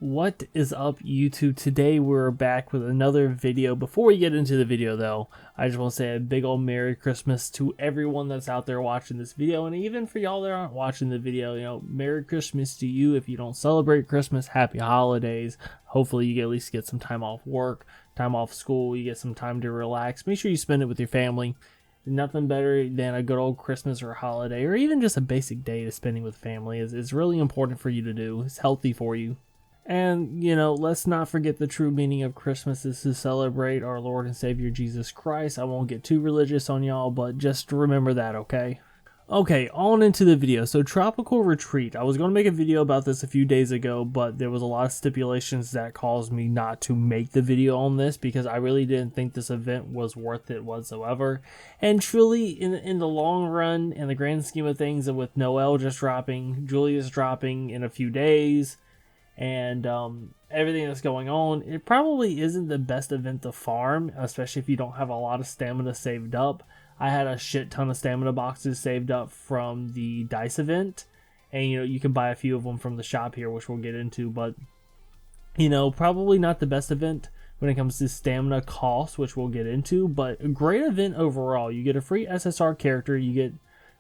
What is up, YouTube? Today we're back with another video. Before we get into the video though, I just want to say a big old Merry Christmas to everyone that's out there watching this video, and even for y'all that aren't watching the video, Merry Christmas to you. If you don't celebrate Christmas, happy holidays. Hopefully you at least get some time off work, time off school, you get some time to relax. Make sure you spend it with your family. Nothing better than a good old Christmas or a holiday, or even just a basic day to spending with family is really important for you to do. It's healthy for you. And, let's not forget the true meaning of Christmas is to celebrate our Lord and Savior Jesus Christ. I won't get too religious on y'all, but just remember that, okay? Okay, on into the video. So, Tropical Retreat. I was going to make a video about this a few days ago, but there was a lot of stipulations that caused me not to make the video on this because I really didn't think this event was worth it whatsoever. And truly, in the long run, in the grand scheme of things, and with Noel just dropping, Julius dropping in a few days, and everything that's going on, it probably isn't the best event to farm, especially if you don't have a lot of stamina saved up. I had a shit ton of stamina boxes saved up from the dice event, and you can buy a few of them from the shop here, which we'll get into, but probably not the best event when it comes to stamina cost, which we'll get into, but a great event overall. You get a free SSR character, you get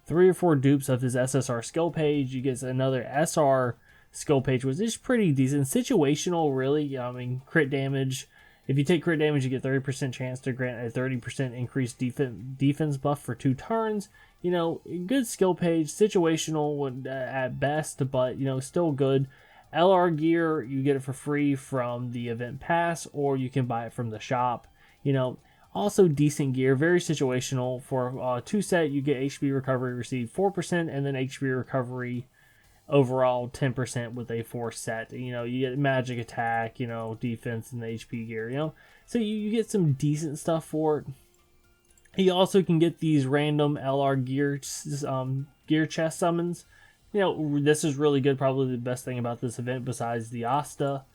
3 or 4 dupes of his SSR skill page, you get another SR skill page, which is pretty decent. Situational, really. I mean, crit damage. If you take crit damage, you get 30% chance to grant a 30% increased defense buff for 2 turns. Good skill page. Situational at best, but, still good. LR gear, you get it for free from the event pass, or you can buy it from the shop. Also decent gear. Very situational. For 2 set, you get HP recovery, receive 4%, and then HP recovery overall 10% with a 4 set. You get magic attack, defense and the HP gear, so you get some decent stuff for it. You also can get these random LR gear chest summons. This is really good, probably the best thing about this event besides the Asta.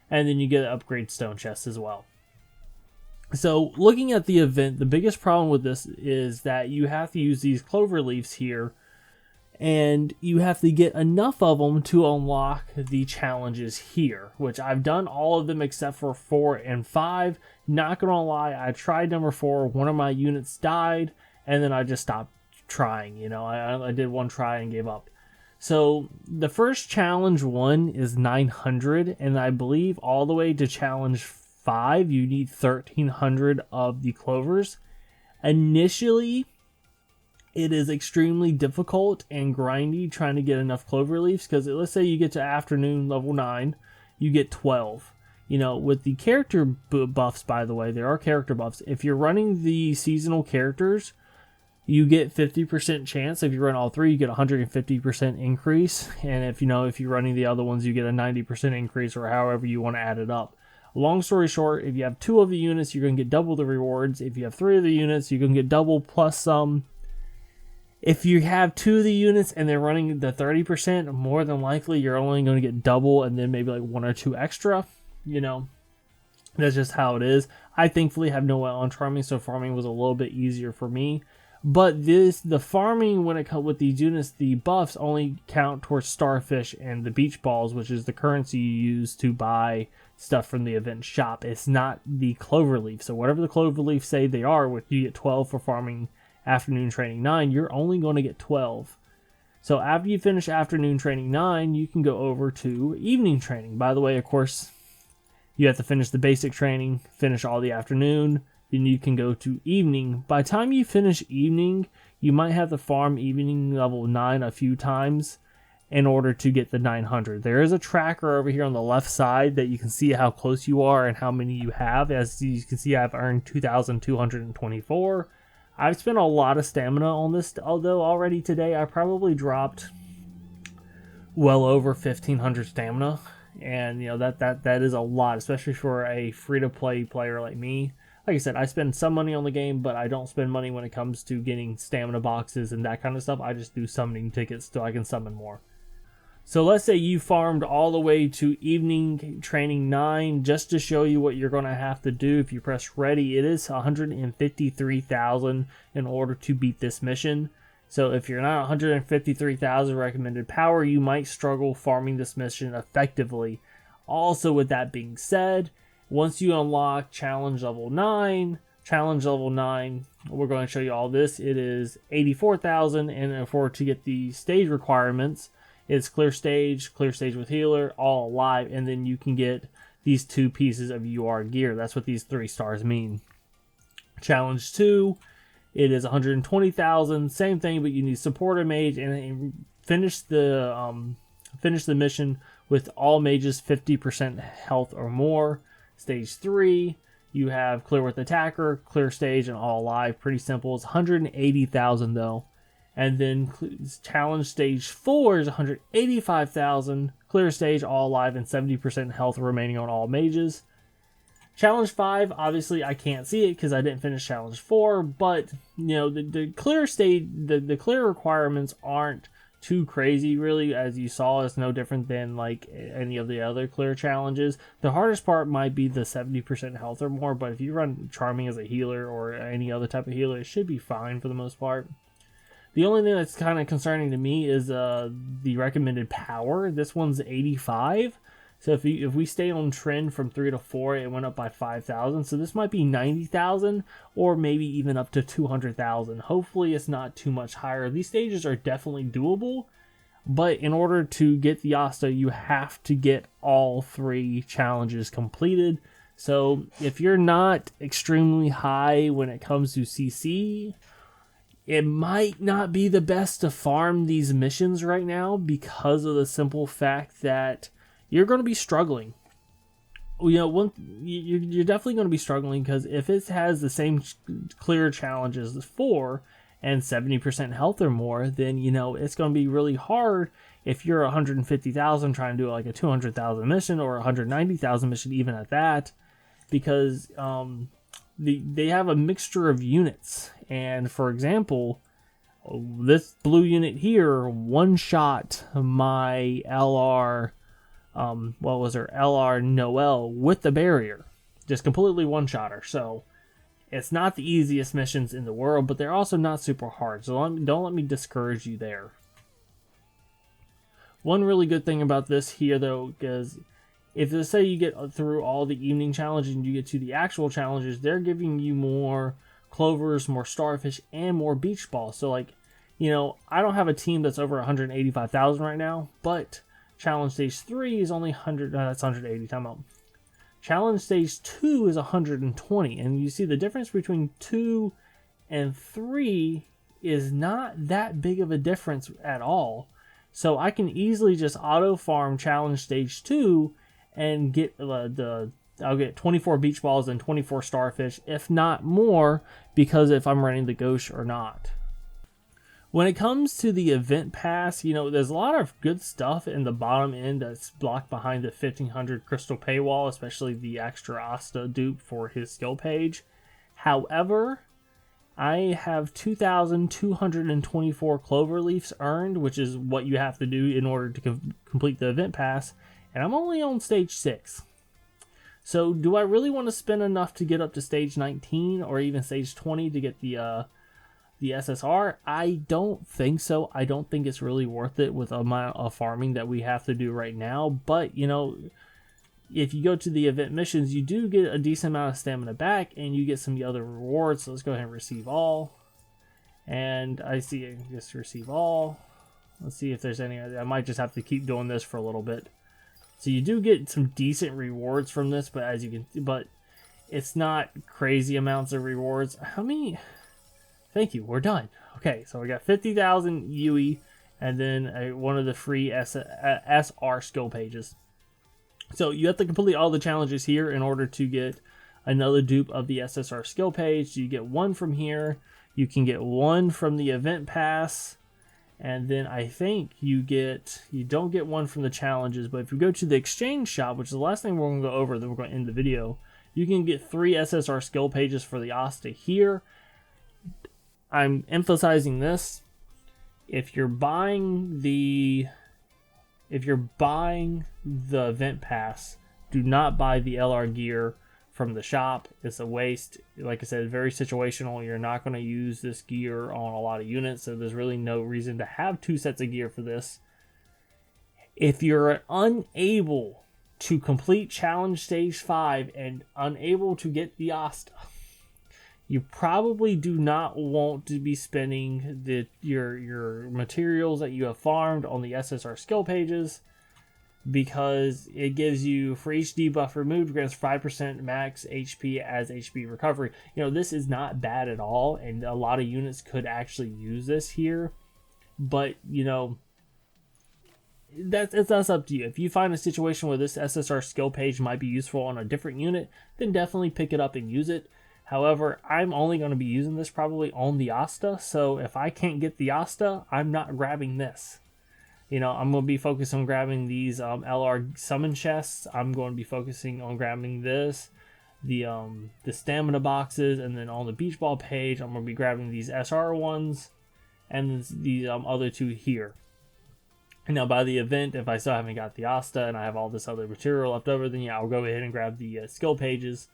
And then you get an upgrade stone chest as well. So looking at the event, the biggest problem with this is that you have to use these clover leaves here, and you have to get enough of them to unlock the challenges here, which I've done all of them except for 4 and 5. Not gonna lie, I tried number 4, one of my units died, and then I just stopped trying. I did one try and gave up. So the first challenge 1 is 900, and I believe all the way to challenge 5 you need 1300 of the clovers. Initially, it is extremely difficult and grindy trying to get enough clover leaves, because let's say you get to afternoon level 9, you get 12. With the character buffs, by the way, there are character buffs. If you're running the seasonal characters, you get 50% chance. If you run all 3, you get 150% increase. And if you're running the other ones, you get a 90% increase, or however you want to add it up. Long story short, if you have 2 of the units, you're going to get double the rewards. If you have 3 of the units, you're going to get double plus some. If you have 2 of the units and they're running the 30%, more than likely you're only going to get double and then maybe like 1 or 2 extra. That's just how it is. I thankfully have no on farming, so farming was a little bit easier for me. But the farming, when it comes with these units, the buffs only count towards starfish and the beach balls, which is the currency you use to buy stuff from the event shop. It's not the clover leaf. So whatever the clover leaf say they are, which you get 12 for farming afternoon training 9, you're only going to get 12. So after you finish afternoon training 9, you can go over to evening training. By the way, of course, you have to finish the basic training, finish all the afternoon, then you can go to evening. By the time you finish evening, you might have to farm evening level 9 a few times in order to get the 900. There is a tracker over here on the left side that you can see how close you are and how many you have. As you can see, I've earned 2,224. I've spent a lot of stamina on this, although already today I probably dropped well over 1,500 stamina, and that is a lot, especially for a free-to-play player like me. Like I said, I spend some money on the game, but I don't spend money when it comes to getting stamina boxes and that kind of stuff. I just do summoning tickets so I can summon more. So let's say you farmed all the way to evening training 9, just to show you what you're going to have to do. If you press ready, it is 153,000 in order to beat this mission. So if you're not 153,000 recommended power, you might struggle farming this mission effectively. Also, with that being said, once you unlock challenge level 9, we're going to show you all this. It is 84,000, and to get the stage requirements, it's clear stage with healer, all alive, and then you can get these 2 pieces of UR gear. That's what these 3 stars mean. Challenge 2, it is 120,000, same thing, but you need supporter mage, and finish the mission with all mages 50% health or more. Stage 3, you have clear with attacker, clear stage, and all alive. Pretty simple. It's 180,000 though. And then challenge stage 4 is 185,000, clear stage, all alive, and 70% health remaining on all mages. Challenge 5, obviously I can't see it because I didn't finish challenge 4, but you know, the clear stage, the clear requirements aren't too crazy really. As you saw, it's no different than like any of the other clear challenges. The hardest part might be the 70% health or more, but if you run Charming as a healer or any other type of healer, it should be fine for the most part. The only thing that's kind of concerning to me is the recommended power. This one's 85. So if we stay on trend from 3 to 4, it went up by 5,000. So this might be 90,000 or maybe even up to 200,000. Hopefully it's not too much higher. These stages are definitely doable, but in order to get the Asta, you have to get all 3 challenges completed. So if you're not extremely high when it comes to CC, it might not be the best to farm these missions right now because of the simple fact that you're going to be struggling. You know, you're definitely going to be struggling because if it has the same clear challenges as 4 and 70% health or more, then you know it's going to be really hard if you're 150,000 trying to do like a 200,000 mission or 190,000 mission, even at that, because they have a mixture of units. And for example, this blue unit here one shot my LR. LR Noel with the barrier. Just completely one-shot her. So it's not the easiest missions in the world, but they're also not super hard. So don't let me discourage you there. One really good thing about this here, though, is if let's say you get through all the evening challenges and you get to the actual challenges, they're giving you more clovers, more starfish, and more beach balls. So like, you know, I don't have a team that's over 185,000 right now, but challenge stage 3 is only 100. That's 180. Time out. Challenge stage 2 is 120, and you see the difference between 2 and 3 is not that big of a difference at all. So I can easily just auto farm challenge stage 2 and get I'll get 24 beach balls and 24 starfish, if not more, because if I'm running the ghost or not. When it comes to the event pass, you know, there's a lot of good stuff in the bottom end that's blocked behind the 1500 crystal paywall, especially the extra Asta dupe for his skill page. However, I have 2,224 clover leaves earned, which is what you have to do in order to complete the event pass, and I'm only on stage 6. So do I really want to spend enough to get up to stage 19 or even stage 20 to get the SSR? I don't think so. I don't think it's really worth it with the amount of farming that we have to do right now. But, you know, if you go to the event missions, you do get a decent amount of stamina back and you get some of the other rewards. So let's go ahead and receive all. And I see I just receive all. Let's see if there's any. I might just have to keep doing this for a little bit. So you do get some decent rewards from this, but as you can, but it's not crazy amounts of rewards. How many? Thank you. We're done. Okay, so we got 50,000 UE and then one of the free SR skill pages. So you have to complete all the challenges here in order to get another dupe of the SSR skill page. So you get one from here. You can get one from the event pass. And then I think you don't get one from the challenges, but if you go to the exchange shop, which is the last thing we're going to go over, then we're going to end the video, you can get 3 SSR skill pages for the Asta here. I'm emphasizing this. If you're buying the event pass, do not buy the LR gear from the shop. It's a waste. Like I said, very situational. You're not going to use this gear on a lot of units, so there's really no reason to have 2 sets of gear for this. If you're unable to complete challenge stage 5 and unable to get the Asta, you probably do not want to be spending your materials that you have farmed on the SSR skill pages, because it gives you, for each debuff removed, grants 5% max HP as HP recovery. This is not bad at all, and a lot of units could actually use this here. But, that's up to you. If you find a situation where this SSR skill page might be useful on a different unit, then definitely pick it up and use it. However, I'm only going to be using this probably on the Asta, so if I can't get the Asta, I'm not grabbing this. I'm going to be focused on grabbing these LR summon chests. I'm going to be focusing on grabbing this, the stamina boxes, and then on the beach ball page, I'm going to be grabbing these SR ones and these other two here. And now by the event, if I still haven't got the Asta and I have all this other material left over, then yeah, I'll go ahead and grab the skill pages.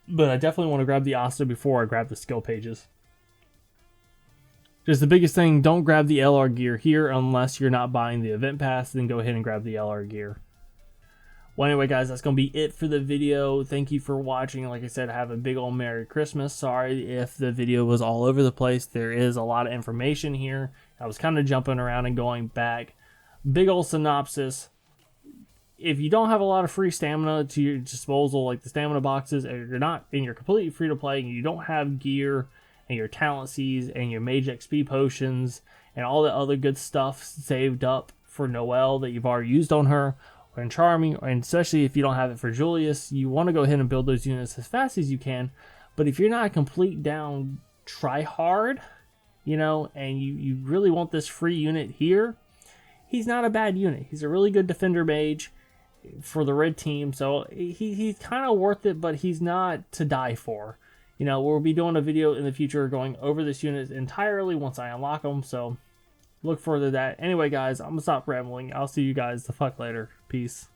But I definitely want to grab the Asta before I grab the skill pages. Just the biggest thing, don't grab the LR gear here unless you're not buying the event pass, then go ahead and grab the LR gear. Well, anyway, guys, that's going to be it for the video. Thank you for watching. Like I said, have a big old Merry Christmas. Sorry if the video was all over the place. There is a lot of information here. I was kind of jumping around and going back. Big old synopsis. If you don't have a lot of free stamina to your disposal, like the stamina boxes, or you're completely free to play and you don't have gear and your talent Cs and your mage XP potions and all the other good stuff saved up for Noelle that you've already used on her, or in Charming, and especially if you don't have it for Julius, you want to go ahead and build those units as fast as you can. But if you're not a complete down try hard, and you really want this free unit here, he's not a bad unit. He's a really good defender mage for the red team, so he's kind of worth it, but he's not to die for. We'll be doing a video in the future going over this unit entirely once I unlock them, so look forward to that. Anyway, guys, I'm gonna stop rambling. I'll see you guys the fuck later. Peace.